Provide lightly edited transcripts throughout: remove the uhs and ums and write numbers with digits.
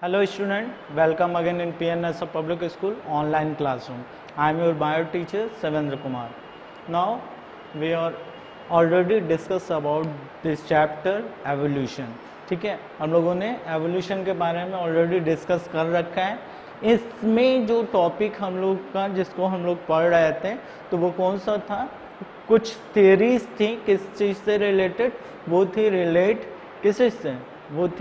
Hello student, welcome again in PNS of Public School online classroom. I am your bio teacher Savendra Kumar. Now we are already discussed about this chapter evolution. ठीक है, हम लोगों ने evolution के बारे में already discuss कर रखा है. इसमें जो टॉपिक हम लोग का जिसको हम लोग पढ़ रहे थे तो वो कौन सा था, कुछ थियरीज थी किस चीज़ से रिलेटेड, वो थी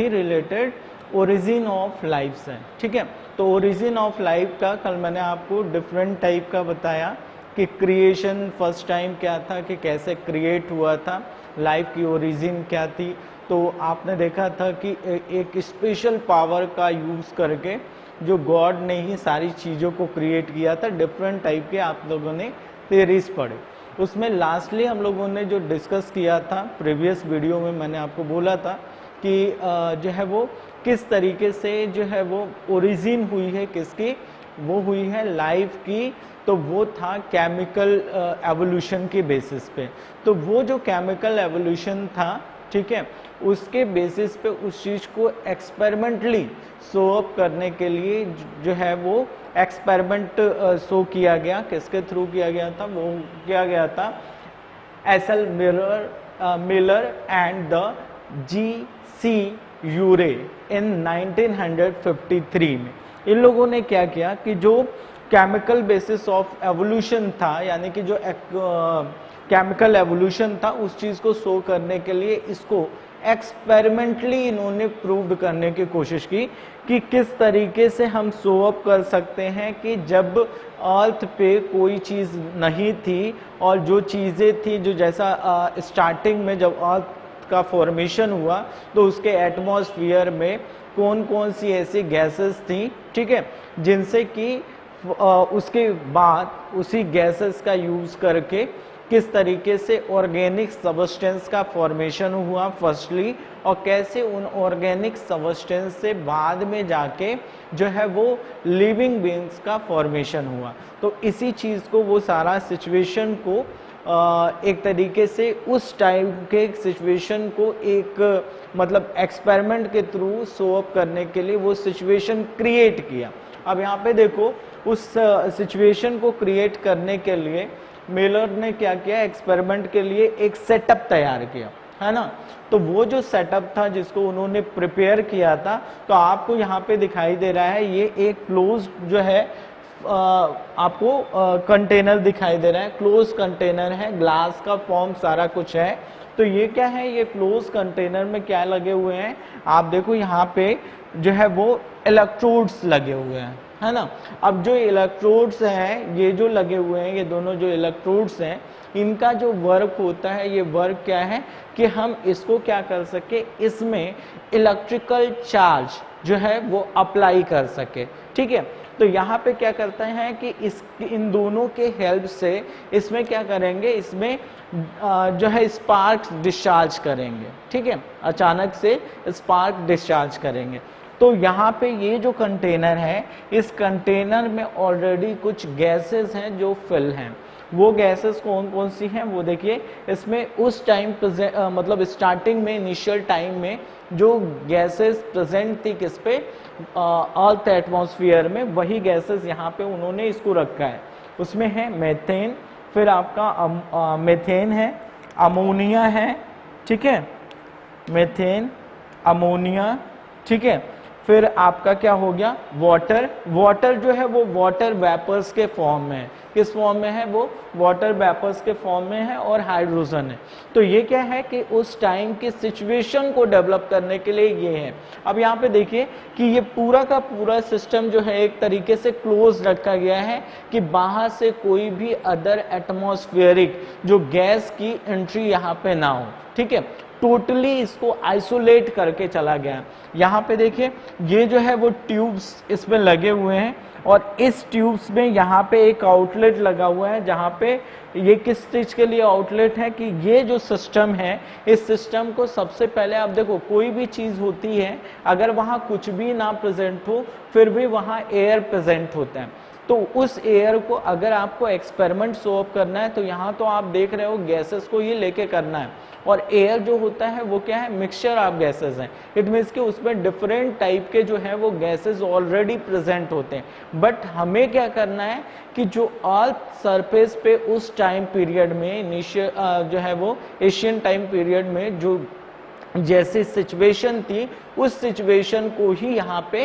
रिलेटेड ओरिजिन ऑफ लाइफ से. ठीक है, तो ओरिजिन ऑफ लाइफ का कल मैंने आपको डिफरेंट टाइप का बताया कि क्रिएशन फर्स्ट टाइम क्या था, कि कैसे क्रिएट हुआ था, लाइफ की ओरिजिन क्या थी. तो आपने देखा था कि एक स्पेशल पावर का यूज़ करके जो गॉड ने ही सारी चीज़ों को क्रिएट किया था. डिफरेंट टाइप के आप लोगों ने थियरीज पढ़े. उसमें लास्टली हम लोगों ने जो डिस्कस किया था प्रीवियस वीडियो में, मैंने आपको बोला था कि जो है वो किस तरीके से जो है वो ओरिजिन हुई है, किसकी, वो हुई है लाइफ की. तो वो था केमिकल एवोल्यूशन के बेसिस पे. तो वो जो केमिकल एवोल्यूशन था, ठीक है, उसके बेसिस पे उस चीज़ को एक्सपेरिमेंटली शो अप करने के लिए जो है वो एक्सपेरिमेंट शो किया गया. किसके थ्रू किया गया था, वो किया गया था acyl Miller and the G.C. यूरे इन 1953 में. इन लोगों ने क्या किया कि जो केमिकल बेसिस ऑफ एवोल्यूशन था, यानी कि जो केमिकल एवोल्यूशन था, उस चीज़ को शो करने के लिए इसको एक्सपेरिमेंटली इन्होंने प्रूव करने की कोशिश की कि किस तरीके से हम शो अप कर सकते हैं कि जब अर्थ पे कोई चीज़ नहीं थी और जो चीज़ें थी, जो जैसा स्टार्टिंग में जब अर्थ का फॉर्मेशन हुआ तो उसके एटमॉस्फेयर में कौन कौन सी ऐसी गैसेस थी, ठीक है, जिनसे कि उसके बाद उसी गैसेस का यूज़ करके किस तरीके से ऑर्गेनिक सबस्टेंस का फॉर्मेशन हुआ फर्स्टली, और कैसे उन ऑर्गेनिक सबस्टेंस से बाद में जाके जो है वो लिविंग बीइंग्स का फॉर्मेशन हुआ. तो इसी चीज़ को, वो सारा सिचुएशन को एक तरीके से उस टाइम के सिचुएशन को एक मतलब एक्सपेरिमेंट के थ्रू शो अप करने के लिए वो सिचुएशन क्रिएट किया. अब यहाँ पे देखो, उस सिचुएशन को क्रिएट करने के लिए मिलर ने क्या किया, एक्सपेरिमेंट के लिए एक सेटअप तैयार किया, है ना. तो वो जो सेटअप था जिसको उन्होंने प्रिपेयर किया था, तो आपको यहाँ पे दिखाई दे रहा है, ये एक क्लोज जो है आपको कंटेनर दिखाई दे रहा है. क्लोज कंटेनर है, ग्लास का फॉर्म सारा कुछ है. तो ये क्या है, ये क्लोज कंटेनर में क्या लगे हुए हैं, आप देखो यहाँ पे जो है वो इलेक्ट्रोड्स लगे हुए हैं, है ना. अब जो इलेक्ट्रोड्स हैं, ये जो लगे हुए हैं, ये दोनों जो इलेक्ट्रोड्स हैं, इनका जो वर्क होता है, ये वर्क क्या है कि हम इसको क्या कर सके, इसमें इलेक्ट्रिकल चार्ज जो है वो अप्लाई कर सके. ठीक है, तो यहाँ पे क्या करते हैं कि इन दोनों के हेल्प से इसमें क्या करेंगे, इसमें जो है स्पार्क डिस्चार्ज करेंगे. ठीक है, अचानक से स्पार्क डिस्चार्ज करेंगे. तो यहाँ पे ये जो कंटेनर है, इस कंटेनर में ऑलरेडी कुछ गैसेस हैं जो फिल हैं. वो गैसेस कौन कौन सी हैं वो देखिए. इसमें उस टाइम मतलब स्टार्टिंग में, इनिशियल टाइम में जो गैसेस प्रेजेंट थी किस पे, अर्थ एटमॉस्फेयर में, वही गैसेस यहाँ पे उन्होंने इसको रखा है. उसमें है मेथेन, फिर आपका मेथेन है, अमोनिया है, ठीक है, मेथेन, अमोनिया, ठीक है. फिर आपका क्या हो गया, वाटर. वाटर जो है वो वाटर वेपर्स के फॉर्म में है. किस फॉर्म में है, वो वाटर वेपर्स के फॉर्म में है, और हाइड्रोजन है. तो ये क्या है कि उस टाइम की सिचुएशन को डेवलप करने के लिए ये है. अब यहाँ पे देखिए कि ये पूरा का पूरा सिस्टम जो है एक तरीके से क्लोज रखा गया है कि बाहर से कोई भी अदर एटमॉस्फेरिक जो गैस की एंट्री यहाँ पे ना हो. ठीक है, टोटली इसको आइसोलेट करके चला गया. यहाँ पे देखिए, ये जो है वो ट्यूब्स इसमें लगे हुए हैं, और इस ट्यूब्स में यहाँ पे एक आउटलेट लगा हुआ है, जहाँ पे ये किस चीज़ के लिए आउटलेट है कि ये जो सिस्टम है, इस सिस्टम को सबसे पहले आप देखो, कोई भी चीज़ होती है, अगर वहाँ कुछ भी ना प्रेजेंट हो, फिर भी वहाँ एयर प्रेजेंट होता है. तो उस एयर को अगर आपको एक्सपेरिमेंट सोल्व करना है तो यहाँ तो आप देख रहे हो गैसेस को ही लेके करना है, और एयर जो होता है वो क्या है, मिक्सचर ऑफ गैसेस हैं। इट मीन्स कि उसमें डिफरेंट टाइप के जो है वो गैसेस ऑलरेडी प्रेजेंट होते हैं। बट हमें क्या करना है कि जो अर्थ सरफेस पे उस टाइम पीरियड में इनिशियल जो है वो एशियन टाइम पीरियड में जो जैसी सिचुएशन थी उस सिचुएशन को ही यहाँ पे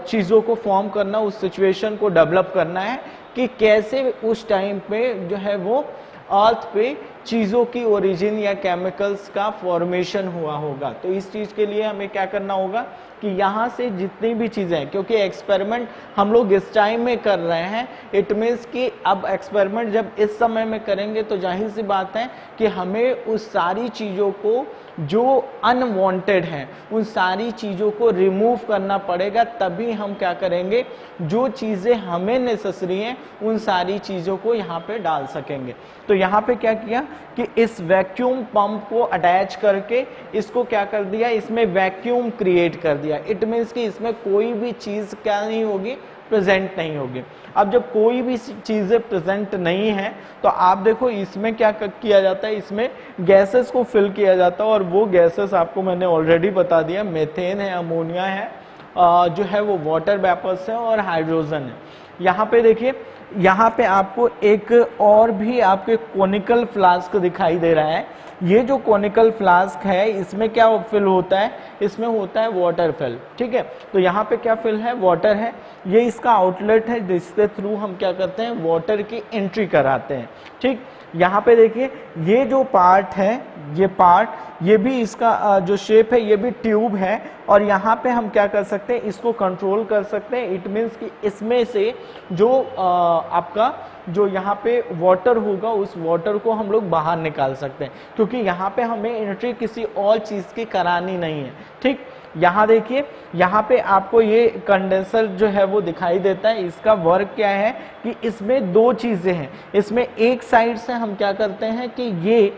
चीज़ों को फॉर्म करना, उस सिचुएशन को डेवलप करना है कि कैसे उस टाइम पे जो है वो अर्थ पे चीज़ों की ओरिजिन या केमिकल्स का फॉर्मेशन हुआ होगा। तो इस चीज़ के लिए हमें क्या करना होगा कि यहाँ से जितनी भी चीज़ें हैं, क्योंकि एक्सपेरिमेंट हम लोग इस टाइम में कर रहे हैं, इट मीन्स कि अब एक्सपेरिमेंट जब इस समय में करेंगे तो जाहिर सी बात है कि हमें उस सारी चीज़ों को जो अनवांटेड हैं उन सारी चीज़ों को रिमूव करना पड़ेगा, तभी हम क्या करेंगे, जो चीज़ें हमें नेसेसरी हैं उन सारी चीज़ों को यहाँ पे डाल सकेंगे। तो यहाँ पे क्या किया कि इस वैक्यूम पंप को अटैच करके इसको क्या कर दिया, इसमें वैक्यूम क्रिएट कर दिया। इट मीन्स कि इसमें कोई भी चीज़ क्या नहीं होगी, प्रेजेंट नहीं होगी। अब जब कोई भी चीज़ें प्रेजेंट नहीं है तो आप देखो इसमें क्या किया जाता है, इसमें गैसेस को फिल किया जाता है, और वो गैसेस आपको मैंने ऑलरेडी बता दिया, मेथेन है, अमोनिया है, जो है वो वाटर वेपर्स है और हाइड्रोजन है। यहाँ पे देखिए, यहाँ पे आपको एक और भी आपके कोनिकल फ्लास्क दिखाई दे रहा है। ये जो कोनिकल फ्लास्क है इसमें क्या फिल होता है, इसमें होता है वाटर फिल। ठीक है, तो यहाँ पे क्या फिल है, वाटर है। ये इसका आउटलेट है जिसके थ्रू हम क्या करते हैं, वाटर की एंट्री कराते हैं। ठीक, यहाँ पे देखिए ये जो पार्ट है, ये पार्ट, ये भी इसका जो शेप है ये भी ट्यूब है, और यहाँ पे हम क्या कर सकते हैं, इसको कंट्रोल कर सकते हैं। इट मीन्स कि इसमें से जो आपका जो यहाँ पे वाटर होगा उस वाटर को हम लोग बाहर निकाल सकते हैं, क्योंकि यहाँ पे हमें एंट्री किसी और चीज़ की करानी नहीं है। ठीक, यहाँ देखिए, यहाँ पे आपको ये कंडेंसर जो है वो दिखाई देता है। इसका वर्क क्या है कि इसमें दो चीज़ें हैं। इसमें एक साइड से हम क्या करते हैं कि ये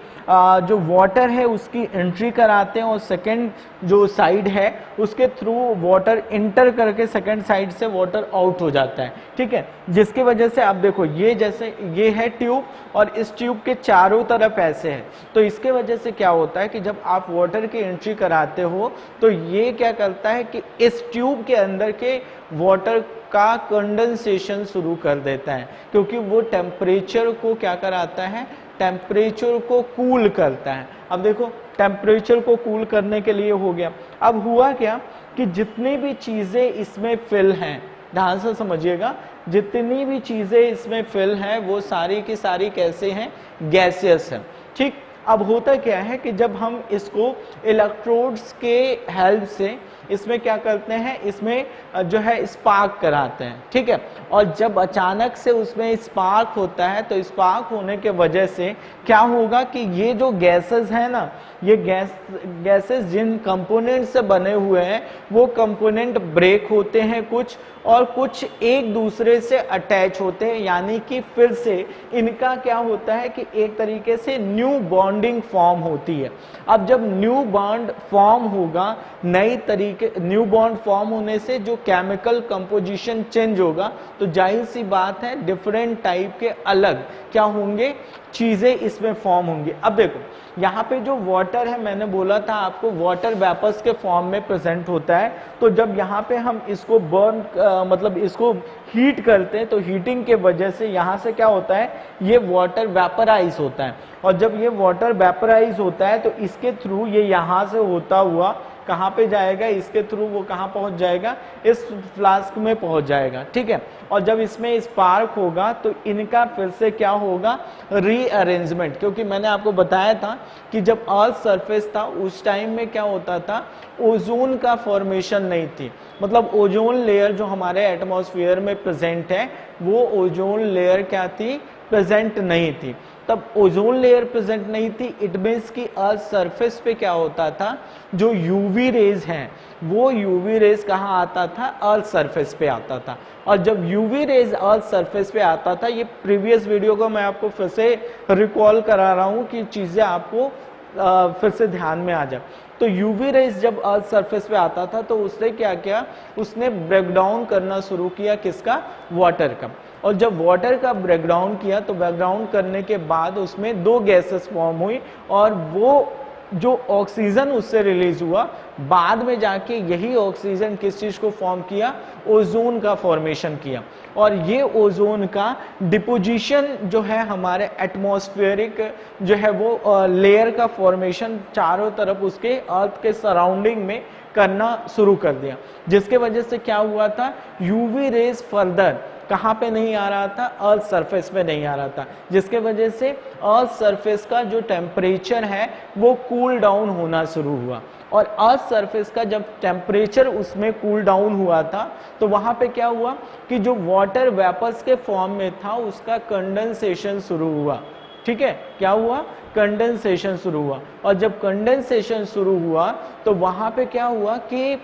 जो वाटर है उसकी एंट्री कराते हैं, और सेकंड जो साइड है उसके थ्रू वाटर इंटर करके सेकंड साइड से वाटर आउट हो जाता है। ठीक है, जिसकी वजह से आप देखो ये जैसे ये है ट्यूब, और इस ट्यूब के चारों तरफ ऐसे है। तो इसके वजह से क्या होता है कि जब आप वाटर की एंट्री कराते हो तो ये क्या करता है कि इस ट्यूब के अंदर के वाटर का कंडेंसेशन शुरू कर देता है, क्योंकि वो टेम्परेचर को क्या कराता है, टेम्परेचर को कूल करता है। अब देखो टेम्परेचर को कूल करने के लिए हो गया। अब हुआ क्या कि जितनी भी चीज़ें इसमें फिल हैं, ध्यान से समझिएगा, जितनी भी चीज़ें इसमें फिल हैं वो सारी की सारी कैसे हैं, गैसियस हैं। ठीक, अब होता क्या है कि जब हम इसको इलेक्ट्रोड्स के हेल्प से इसमें क्या करते हैं, इसमें जो है स्पार्क कराते हैं। ठीक है, और जब अचानक से उसमें स्पार्क होता है तो स्पार्क होने के वजह से क्या होगा कि ये जो गैसेस हैं ना, ये गैसेस जिन कंपोनेंट से बने हुए हैं वो कंपोनेंट ब्रेक होते हैं कुछ, और कुछ एक दूसरे से अटैच होते हैं, यानी कि फिर से इनका क्या होता है कि एक तरीके से न्यू बॉन्डिंग फॉर्म होती है। अब जब न्यू बॉन्ड फॉर्म होगा, नई तरीके न्यू बॉन्ड फॉर्म होने से जो केमिकल कंपोजिशन चेंज होगा, तो जाहिर सी बात है डिफरेंट टाइप के अलग क्या होंगे, चीजें इसमें फॉर्म होंगी। अब देखो यहाँ पे जो वाटर है, मैंने बोला था आपको वाटर वेपर्स के फॉर्म में प्रेजेंट होता है। तो जब यहाँ पे हम इसको बर्न मतलब इसको हीट करते हैं तो हीटिंग के वजह से यहाँ से क्या होता है, ये वाटर वेपराइज होता है, और जब ये वाटर वेपराइज होता है तो इसके थ्रू ये यहाँ से होता हुआ कहाँ पे जाएगा, इसके थ्रू वो कहाँ पहुँच जाएगा, इस फ्लास्क में पहुँच जाएगा। ठीक है, और जब इसमें स्पार्क होगा तो इनका फिर से क्या होगा, रीअरेंजमेंट, क्योंकि मैंने आपको बताया था कि जब अर्थ सरफेस था उस टाइम में क्या होता था, ओजोन का फॉर्मेशन नहीं थी। मतलब ओजोन लेयर जो हमारे एटमॉस्फेयर में प्रेजेंट है वो ओजोन लेयर क्या थी, प्रेजेंट नहीं थी। तब ओजोन लेयर प्रेजेंट नहीं थी, इट मीन्स कि अर्थ सरफेस पे क्या होता था, जो यूवी रेज हैं वो यूवी रेज कहाँ आता था, अर्थ सरफेस पे आता था। और जब यूवी रेज अर्थ सरफेस पे आता था, ये प्रीवियस वीडियो को मैं आपको फिर से रिकॉल करा रहा हूँ कि चीज़ें आपको फिर से ध्यान में आ जाए। तो यूवी रेज जब अर्थ सरफेस पे आता था तो उसने क्या किया, उसने ब्रेकडाउन करना शुरू किया, किसका, वाटर का। और जब वाटर का ब्रेकडाउन किया तो ब्रेकडाउन करने के बाद उसमें दो गैसेस फॉर्म हुई, और वो जो ऑक्सीजन उससे रिलीज हुआ, बाद में जाके यही ऑक्सीजन किस चीज को फॉर्म किया, ओजोन का फॉर्मेशन किया। और ये ओजोन का डिपोजिशन जो है हमारे एटमॉस्फेरिक जो है वो लेयर का फॉर्मेशन चारों तरफ उसके अर्थ के सराउंडिंग में करना शुरू कर दिया, जिसके वजह से क्या हुआ था, यूवी रेज फर्दर कहाँ पे नहीं आ रहा था, अर्थ सरफेस पे नहीं आ रहा था, जिसके वजह से अर्थ सरफेस का जो टेम्परेचर है वो कूल डाउन होना शुरू हुआ। और अर्थ सरफेस का जब टेम्परेचर उसमें कूल डाउन हुआ था तो वहां पे क्या हुआ कि जो वाटर वेपर्स के फॉर्म में था उसका कंडेंसेशन शुरू हुआ। ठीक है, क्या हुआ, कंडेंसेशन शुरू हुआ। और जब कंडेंसेशन शुरू हुआ तो वहां पे क्या हुआ कि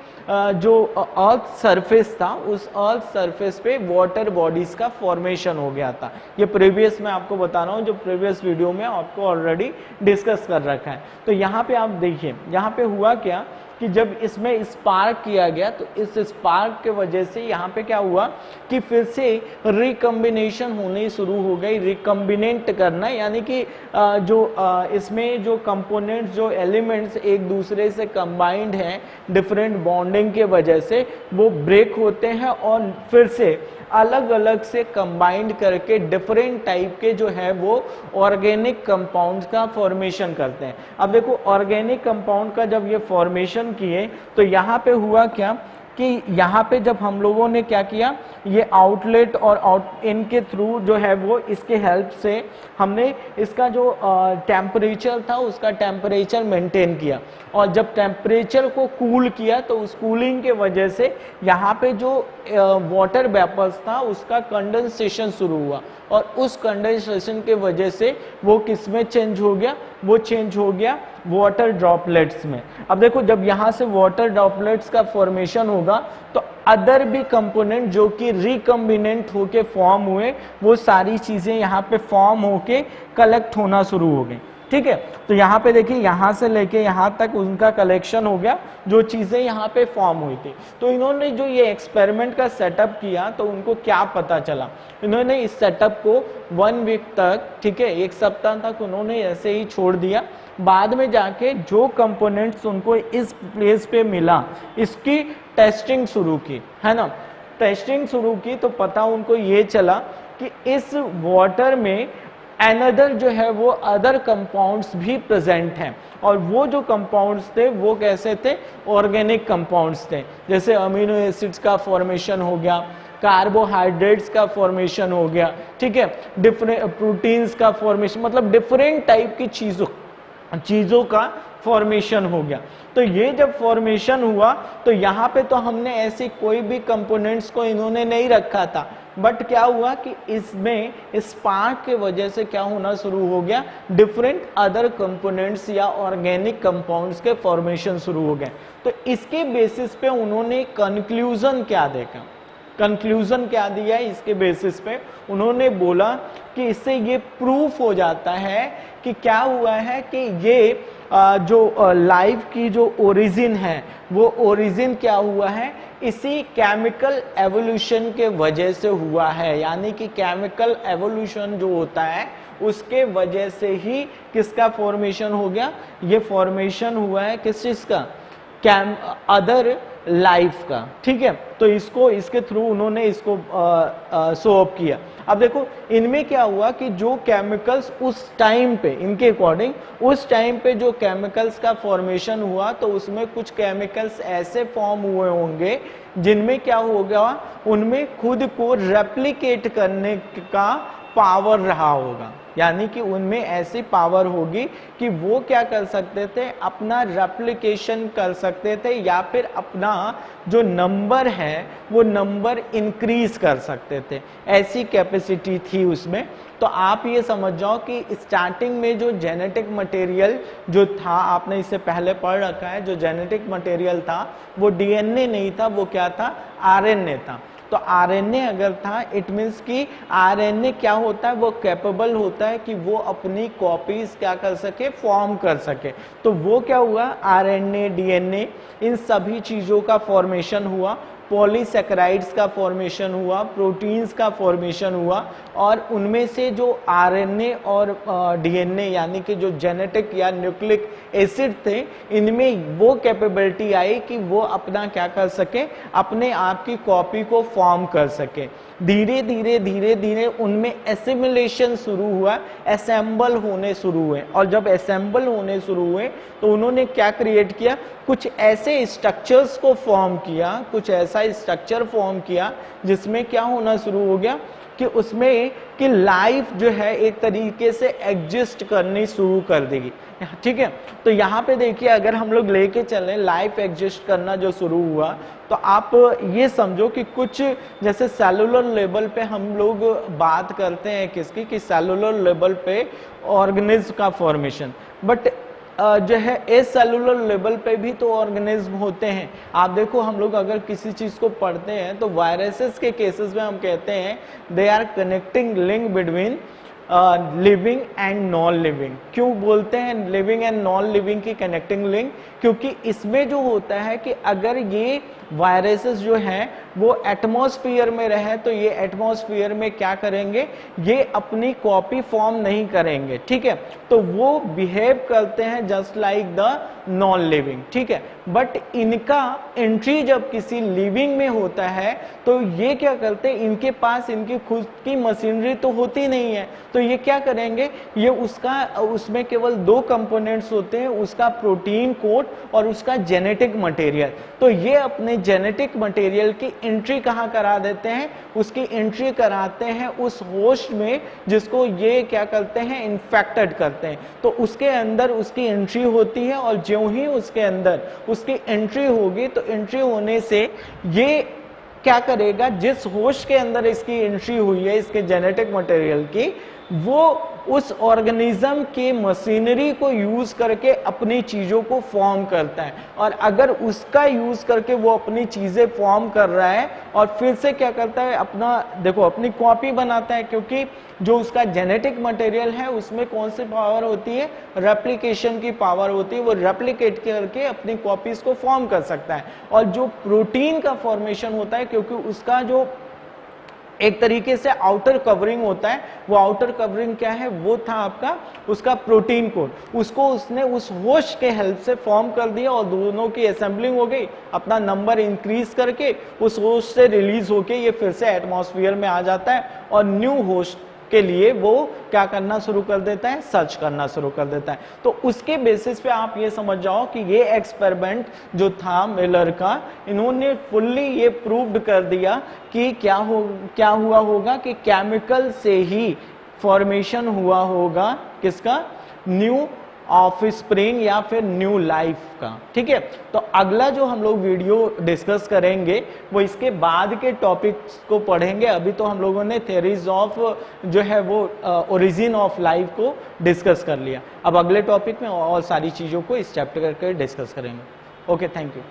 जो अर्थ सरफेस था उस अर्थ सरफेस पे वाटर बॉडीज का फॉर्मेशन हो गया था। ये प्रीवियस मैं आपको बता रहा हूँ, जो प्रीवियस वीडियो में आपको ऑलरेडी डिस्कस कर रखा है। तो यहाँ पे आप देखिए, यहाँ पे हुआ क्या कि जब इसमें स्पार्क किया गया तो इस स्पार्क के वजह से यहाँ पे क्या हुआ कि फिर से रिकम्बिनेशन होनी शुरू हो गई, रिकम्बिनेंट करना, यानी कि इसमें जो कंपोनेंट्स, जो एलिमेंट्स एक दूसरे से कंबाइंड हैं डिफरेंट बॉन्डिंग के वजह से, वो ब्रेक होते हैं और फिर से अलग अलग से कंबाइंड करके डिफरेंट टाइप के जो है वो ऑर्गेनिक कंपाउंड्स का फॉर्मेशन करते हैं। अब देखो ऑर्गेनिक कंपाउंड का जब ये फॉर्मेशन किए तो यहाँ पे हुआ क्या कि यहाँ पे जब हम लोगों ने क्या किया, ये आउटलेट और इनके थ्रू जो है वो इसके हेल्प से हमने इसका जो टेम्परेचर था उसका टेम्परेचर मेंटेन किया। और जब टेम्परेचर को कूल किया तो उस कूलिंग के वजह से यहाँ पे जो वाटर वेपर्स था उसका कंडेंसेशन शुरू हुआ, और उस कंडेंसेशन के वजह से वो किस में चेंज हो गया, वो चेंज हो गया वाटर ड्रॉपलेट्स में। अब देखो जब यहाँ से वाटर ड्रॉपलेट्स का फॉर्मेशन होगा तो अदर भी कंपोनेंट जो कि रिकम्बिनेंट होके फॉर्म हुए वो सारी चीजें यहाँ पे फॉर्म होके कलेक्ट होना शुरू हो गई। ठीक है, तो यहाँ पे देखिए यहाँ से लेके यहाँ तक उनका कलेक्शन हो गया, जो चीजें यहाँ पे फॉर्म हुई थी। तो इन्होंने जो ये एक्सपेरिमेंट का सेटअप किया तो उनको क्या पता चला, इन्होंने इस सेटअप को 1 वीक तक, ठीक है, 1 सप्ताह तक उन्होंने ऐसे ही छोड़ दिया। बाद में जाके जो कंपोनेंट्स उनको इस प्लेस पे मिला इसकी टेस्टिंग शुरू की, है ना। टेस्टिंग शुरू की तो पता उनको ये चला कि इस वाटर में अनदर जो है वो अदर कंपाउंड्स भी प्रेजेंट हैं, और वो जो कंपाउंड्स थे वो कैसे थे, ऑर्गेनिक कंपाउंड्स थे। जैसे अमीनो एसिड्स का फॉर्मेशन हो गया, कार्बोहाइड्रेट्स का फॉर्मेशन हो गया, ठीक है, डिफरेंट प्रोटीन्स का फॉर्मेशन, मतलब डिफरेंट टाइप की चीजों का फॉर्मेशन हो गया। तो ये जब फॉर्मेशन हुआ तो यहाँ पे तो हमने ऐसे कोई भी कंपोनेंट्स को इन्होंने नहीं रखा था, बट क्या हुआ कि इसमें स्पार्क के वजह से क्या होना शुरू हो गया, डिफरेंट अदर कंपोनेंट्स या ऑर्गेनिक कंपाउंड्स के फॉर्मेशन शुरू हो गए। तो इसके बेसिस पे उन्होंने कंक्लूजन क्या देखा, कंक्लूजन क्या दिया, इसके बेसिस पे उन्होंने बोला कि इससे ये प्रूफ हो जाता है कि क्या हुआ है कि ये जो लाइफ की जो ओरिजिन है वो ओरिजिन क्या हुआ है, इसी केमिकल एवोल्यूशन के वजह से हुआ है। यानी कि केमिकल एवोल्यूशन जो होता है उसके वजह से ही किसका फॉर्मेशन हो गया, ये फॉर्मेशन हुआ है किस चीज का, अदर लाइफ का। ठीक है, तो इसको इसके थ्रू उन्होंने इसको शो ऑफ किया। अब देखो इनमें क्या हुआ कि जो केमिकल्स उस टाइम पे, इनके अकॉर्डिंग उस टाइम पे जो केमिकल्स का फॉर्मेशन हुआ तो उसमें कुछ केमिकल्स ऐसे फॉर्म हुए होंगे जिनमें क्या हो गया, उनमें खुद को रेप्लिकेट करने का पावर रहा होगा। यानी कि उनमें ऐसी पावर होगी कि वो क्या कर सकते थे, अपना रेप्लिकेशन कर सकते थे, या फिर अपना जो नंबर है वो नंबर इंक्रीज कर सकते थे, ऐसी कैपेसिटी थी उसमें। तो आप ये समझ जाओ कि स्टार्टिंग में जो जेनेटिक मटेरियल जो था, आपने इससे पहले पढ़ रखा है, जो जेनेटिक मटेरियल था वो डीएनए नहीं था, वो क्या था, आरएनए था। तो आरएनए अगर था, इट मीन्स कि आरएनए क्या होता है, वो कैपेबल होता है कि वो अपनी कॉपीज क्या कर सके, फॉर्म कर सके। तो वो क्या हुआ, आरएनए, डीएनए, इन सभी चीजों का फॉर्मेशन हुआ, पॉलीसेकेराइड्स का फॉर्मेशन हुआ, प्रोटीन्स का फॉर्मेशन हुआ, और उनमें से जो आरएनए और डीएनए यानी कि जो जेनेटिक या न्यूक्लिक एसिड थे, इनमें वो कैपेबिलिटी आई कि वो अपना क्या कर सके, अपने आप की कॉपी को फॉर्म कर सके। धीरे धीरे धीरे धीरे उनमें एसिमिलेशन शुरू हुआ, असेंबल होने शुरू हुए, और जब असेंबल होने शुरू हुए तो उन्होंने क्या क्रिएट किया, कुछ ऐसे स्ट्रक्चर्स को फॉर्म किया, कुछ ऐसा स्ट्रक्चर फॉर्म किया जिसमें क्या होना शुरू हो गया कि उसमें कि लाइफ जो है एक तरीके से एग्जिस्ट करनी शुरू कर देगी। ठीक है, तो यहाँ पे देखिए अगर हम लोग लेके चलें लाइफ एग्जिस्ट करना जो शुरू हुआ, तो आप ये समझो कि कुछ जैसे सेलुलर लेवल पे हम लोग बात करते हैं किसकी, कि सेलुलर लेवल पे ऑर्गेनिज्म का फॉर्मेशन, बट जो है ए सेलुलर लेवल पे भी तो ऑर्गेनिज्म होते हैं। आप देखो हम लोग अगर किसी चीज को पढ़ते हैं तो वायरसेस के केसेस में हम कहते हैं they are connecting link between living and non living. क्यों बोलते हैं लिविंग एंड नॉन लिविंग की कनेक्टिंग लिंक, क्योंकि इसमें जो होता है कि अगर ये वायरसेस जो हैं वो एटमॉस्फेयर में रहे तो ये एटमॉस्फेयर में क्या करेंगे, ये अपनी कॉपी फॉर्म नहीं करेंगे। ठीक है, तो वो बिहेव करते हैं just like the non living. ठीक है, बट इनका एंट्री जब किसी लिविंग में होता है तो ये क्या करते हैं, इनके पास इनकी खुद की मशीनरी तो होती नहीं है, तो ये क्या करेंगे, ये उसमें केवल दो कंपोनेंट्स होते हैं, उसका प्रोटीन कोड और उसका जेनेटिक मटेरियल। तो ये अपने जेनेटिक मटेरियल की एंट्री कहाँ करा देते हैं, उसकी एंट्री कराते हैं उस होस्ट में जिसको ये क्या करते हैं, इन्फेक्टेड करते हैं। तो उसके अंदर उसकी एंट्री होती है, और ज्यों ही उसके अंदर उसकी एंट्री होगी तो एंट्री होने से ये क्या करेगा, जिस होस्ट के अंदर इसकी एंट्री हुई है इसके जेनेटिक मटेरियल की, वो उस ऑर्गेनिज्म के मशीनरी को यूज करके अपनी चीजों को फॉर्म करता है। और अगर उसका यूज करके वो अपनी चीजें फॉर्म कर रहा है और फिर से क्या करता है, अपना देखो अपनी कॉपी बनाता है, क्योंकि जो उसका जेनेटिक मटेरियल है उसमें कौन सी पावर होती है, रेप्लिकेशन की पावर होती है, वो रेप्लिकेट करके अपनी कॉपीज को फॉर्म कर सकता है। और जो प्रोटीन का फॉर्मेशन होता है, क्योंकि उसका जो एक तरीके से आउटर कवरिंग होता है, वो आउटर कवरिंग क्या है, वो था आपका उसका प्रोटीन कोड, उसको उसने उस होस्ट के हेल्प से फॉर्म कर दिया और दोनों की असेंबलिंग हो गई, अपना नंबर इंक्रीज करके उस होस्ट से रिलीज होके ये फिर से एटमॉस्फेयर में आ जाता है और न्यू होस्ट के लिए वो क्या करना शुरू कर देता है, सर्च करना शुरू कर देता है। तो उसके बेसिस पे आप ये समझ जाओ कि ये एक्सपेरिमेंट जो था मिलर का, इन्होंने फुल्ली ये प्रूव्ड कर दिया कि क्या हुआ होगा कि केमिकल से ही फॉर्मेशन हुआ होगा किसका, न्यू ऑफस्प्रिंग या फिर न्यू लाइफ का। ठीक है, तो अगला जो हम लोग वीडियो डिस्कस करेंगे वो इसके बाद के टॉपिक्स को पढ़ेंगे। अभी तो हम लोगों ने थ्योरीज ऑफ जो है वो ओरिजिन ऑफ लाइफ को डिस्कस कर लिया। अब अगले टॉपिक में और सारी चीज़ों को इस चैप्टर करके डिस्कस करेंगे। Okay, thank you.